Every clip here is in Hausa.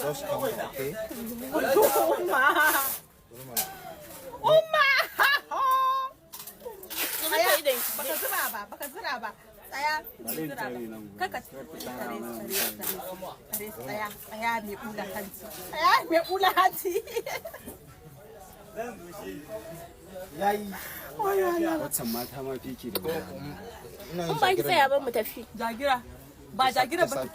Just come, okay? Umma! Baka zira ba. Tsaya, kaka tsaya mai kula hanci. Tsaya mai kula hanci. Yayi. Waccan mata ma fiki da In ba ki tsaya ba mu tafi. Jagira. Ba jagira ba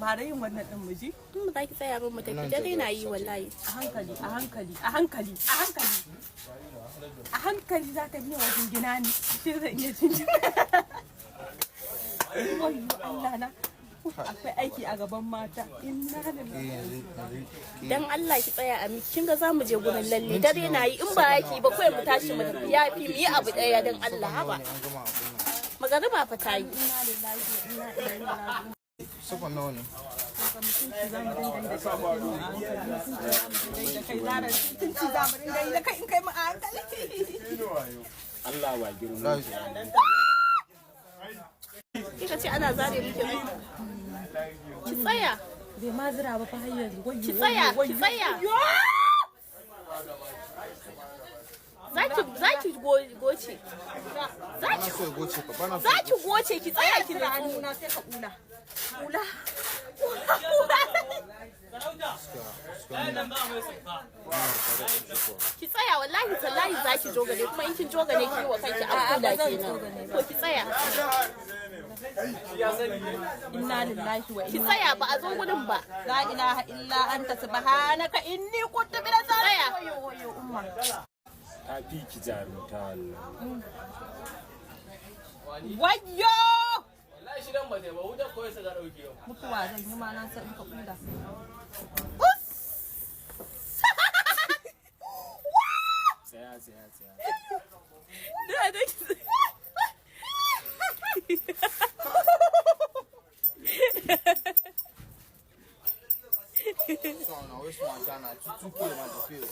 ba da yin wannan din miji. In ba ki tsaya ba mu tafi dare na yi wallahi. A hankali, a hankali, a hankali, a hankali. A hankali za ka biya wajen gina ni. Shi zan iya jin. Wayyo Allah na. Akwai aiki a gaban mata. Inna lillahi. Dan Allah ki tsaya a miki. Kin ga za mu je gurin lalle dare na yi in ba yaki ba kai mu tashi mu tafi. Ya fi mu yi abu daya dan Allah haba. Magariba fa ta yi. Inna lillahi wa inna ilaihi raji'un. Sufa nawa ne? Allah wa girma. Kika ce ana zare miki ne. Ki tsaya. Bai ma zira ba fa har yanzu. Ki tsaya, ki tsaya. Zaki goce. Bana so goce ka, bana so. Zaki goce ki tsaya ki da hannuna sai ka kula. Kula. Ki tsaya wallahi tallahi zaki jogale kuma in kin jogale ki wa kanki akuda kenan. To ki tsaya. Inna lillahi wa Ki tsaya ba a zo gudun ba. la ilaha illa anta subhanaka inni kuntu minaz zalimin. Wayo umma. Ta fiki jarumta wallahi. Wayo! Wallahi shi dan ba zai ba wutar koyi sa ga dauke yau. Mutuwa zan yi ma na san in ka kula. Tsaya. So, na wasu mata na tutu ke ma tafiyo.